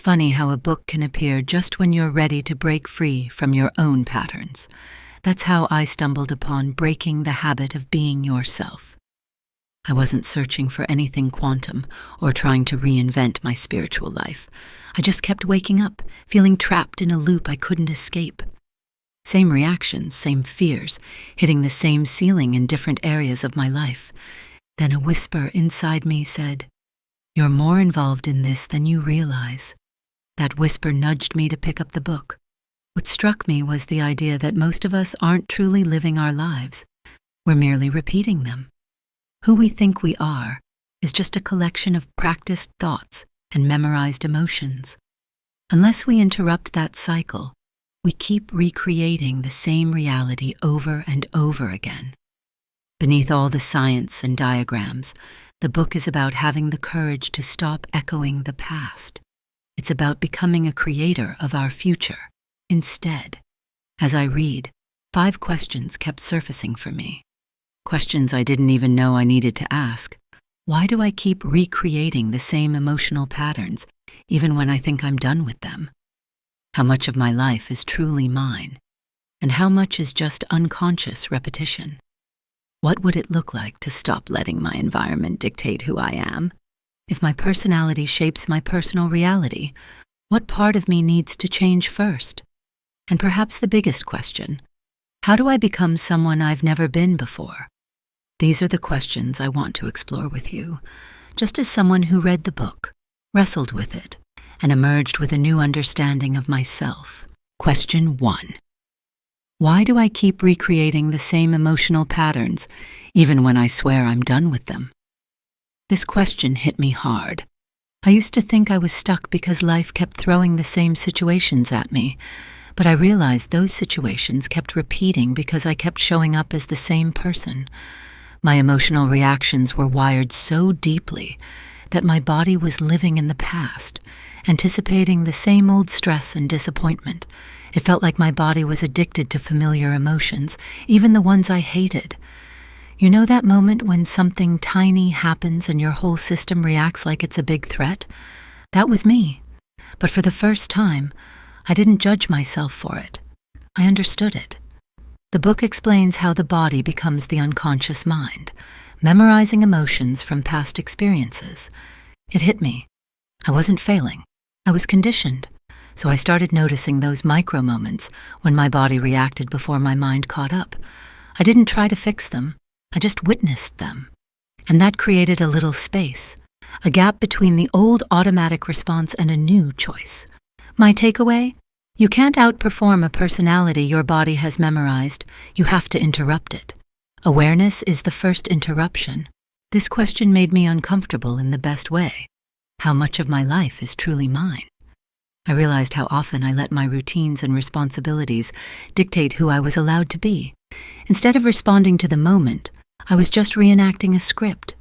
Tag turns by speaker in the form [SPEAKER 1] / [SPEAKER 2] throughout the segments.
[SPEAKER 1] funny how a book can appear just when you're ready to break free from your own patterns. That's how I stumbled upon Breaking the Habit of Being Yourself. I wasn't searching for anything quantum or trying to reinvent my spiritual life. I just kept waking up, feeling trapped in a loop I couldn't escape. Same reactions, same fears, hitting the same ceiling in different areas of my life. Then a whisper inside me said, "You're more involved in this than you realize." That whisper nudged me to pick up the book. What struck me was the idea that most of us aren't truly living our lives. We're merely repeating them. Who we think we are is just a collection of practiced thoughts and memorized emotions. Unless we interrupt that cycle, we keep recreating the same reality over and over again. Beneath all the science and diagrams, the book is about having the courage to stop echoing the past. It's about becoming a creator of our future instead. As I read, 5 questions kept surfacing for me. Questions I didn't even know I needed to ask. Why do I keep recreating the same emotional patterns, even when I think I'm done with them? How much of my life is truly mine? And how much is just unconscious repetition? What would it look like to stop letting my environment dictate who I am? If my personality shapes my personal reality, what part of me needs to change first? And perhaps the biggest question, how do I become someone I've never been before? These are the questions I want to explore with you, just as someone who read the book, wrestled with it, and emerged with a new understanding of myself. Question 1. Why do I keep recreating the same emotional patterns, even when I swear I'm done with them? This question hit me hard. I used to think I was stuck because life kept throwing the same situations at me, but I realized those situations kept repeating because I kept showing up as the same person. My emotional reactions were wired so deeply that my body was living in the past, anticipating the same old stress and disappointment. It felt like my body was addicted to familiar emotions, even the ones I hated. You know that moment when something tiny happens and your whole system reacts like it's a big threat? That was me. But for the first time, I didn't judge myself for it. I understood it. The book explains how the body becomes the unconscious mind, memorizing emotions from past experiences. It hit me. I wasn't failing. I was conditioned. So I started noticing those micro moments when my body reacted before my mind caught up. I didn't try to fix them. I just witnessed them. And that created a little space, a gap between the old automatic response and a new choice. My takeaway? You can't outperform a personality your body has memorized. You have to interrupt it. Awareness is the first interruption. This question made me uncomfortable in the best way. How much of my life is truly mine? I realized how often I let my routines and responsibilities dictate who I was allowed to be. Instead of responding to the moment, I was just reenacting a script.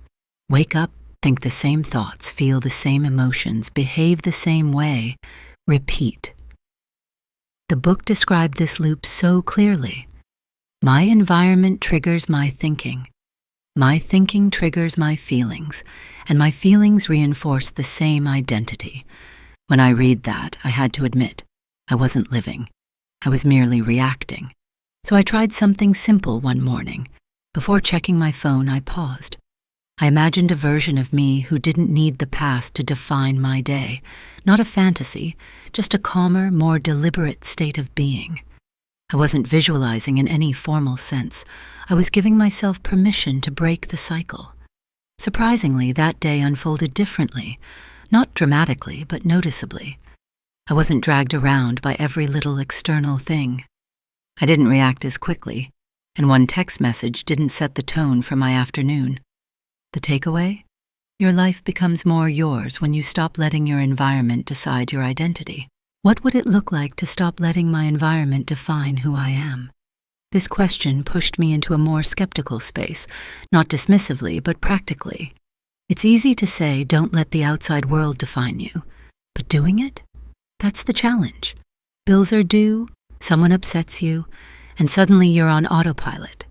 [SPEAKER 1] Wake up, think the same thoughts, feel the same emotions, behave the same way, repeat. The book described this loop so clearly. My environment triggers my thinking. My thinking triggers my feelings, and my feelings reinforce the same identity. When I read that, I had to admit, I wasn't living. I was merely reacting. So I tried something simple one morning. Before checking my phone, I paused. I imagined a version of me who didn't need the past to define my day. Not a fantasy, just a calmer, more deliberate state of being. I wasn't visualizing in any formal sense. I was giving myself permission to break the cycle. Surprisingly, that day unfolded differently. Not dramatically, but noticeably. I wasn't dragged around by every little external thing. I didn't react as quickly, and one text message didn't set the tone for my afternoon. The takeaway? Your life becomes more yours when you stop letting your environment decide your identity. What would it look like to stop letting my environment define who I am? This question pushed me into a more skeptical space, not dismissively, but practically. It's easy to say, don't let the outside world define you. But doing it? That's the challenge. Bills are due, someone upsets you, and suddenly you're on autopilot.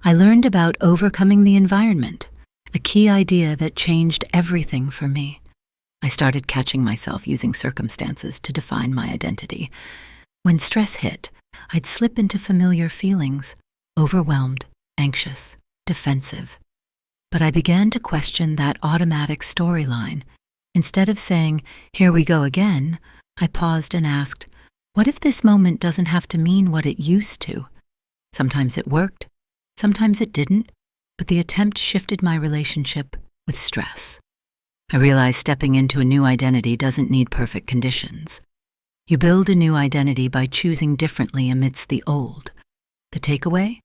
[SPEAKER 1] I learned about overcoming the environment, a key idea that changed everything for me. I started catching myself using circumstances to define my identity. When stress hit, I'd slip into familiar feelings, overwhelmed, anxious, defensive. But I began to question that automatic storyline. Instead of saying, "Here we go again," I paused and asked, what if this moment doesn't have to mean what it used to? Sometimes it worked, sometimes it didn't, but the attempt shifted my relationship with stress. I realized stepping into a new identity doesn't need perfect conditions. You build a new identity by choosing differently amidst the old. The takeaway?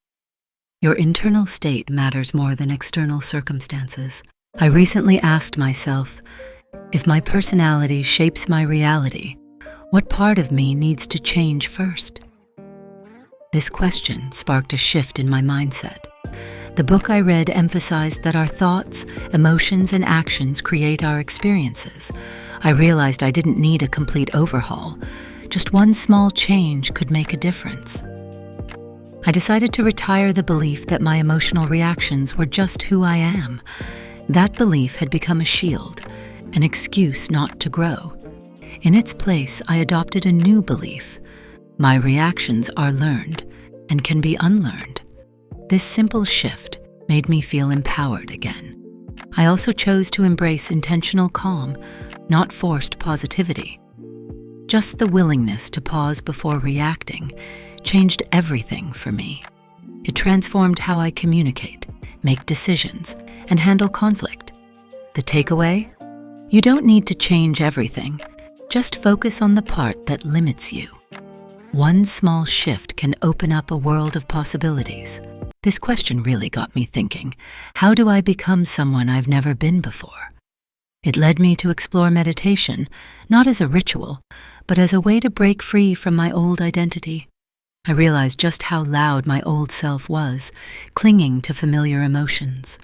[SPEAKER 1] Your internal state matters more than external circumstances. I recently asked myself, if my personality shapes my reality, what part of me needs to change first? This question sparked a shift in my mindset. The book I read emphasized that our thoughts, emotions, and actions create our experiences. I realized I didn't need a complete overhaul. Just one small change could make a difference. I decided to retire the belief that my emotional reactions were just who I am. That belief had become a shield, an excuse not to grow. In its place, I adopted a new belief. My reactions are learned and can be unlearned. This simple shift made me feel empowered again. I also chose to embrace intentional calm, not forced positivity. Just the willingness to pause before reacting changed everything for me. It transformed how I communicate, make decisions, and handle conflict. The takeaway? You don't need to change everything. Just focus on the part that limits you. One small shift can open up a world of possibilities. This question really got me thinking, how do I become someone I've never been before? It led me to explore meditation, not as a ritual, but as a way to break free from my old identity. I realized just how loud my old self was, clinging to familiar emotions.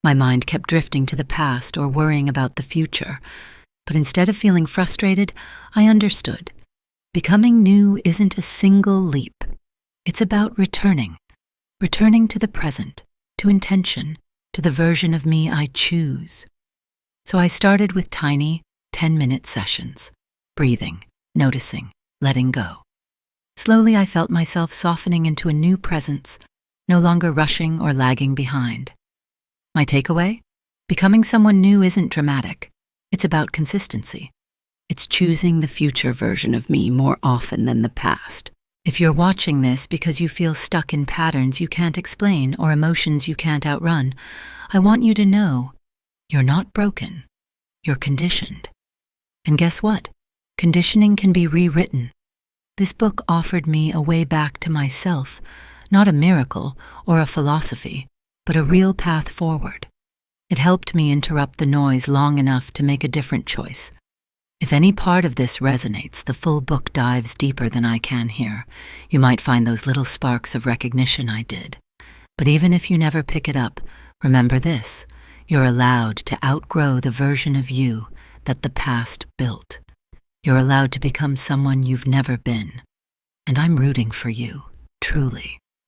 [SPEAKER 1] My mind kept drifting to the past or worrying about the future. But instead of feeling frustrated, I understood. Becoming new isn't a single leap. It's about returning to the present, to intention, to the version of me I choose. So I started with tiny 10-minute sessions, breathing, noticing, letting go. Slowly I felt myself softening into a new presence, no longer rushing or lagging behind. My takeaway? Becoming someone new isn't dramatic. It's about consistency. It's choosing the future version of me more often than the past. If you're watching this because you feel stuck in patterns you can't explain or emotions you can't outrun, I want you to know you're not broken. You're conditioned. And guess what? Conditioning can be rewritten. This book offered me a way back to myself, not a miracle or a philosophy, but a real path forward. It helped me interrupt the noise long enough to make a different choice. If any part of this resonates, the full book dives deeper than I can here. You might find those little sparks of recognition I did. But even if you never pick it up, remember this: you're allowed to outgrow the version of you that the past built. You're allowed to become someone you've never been. And I'm rooting for you, truly.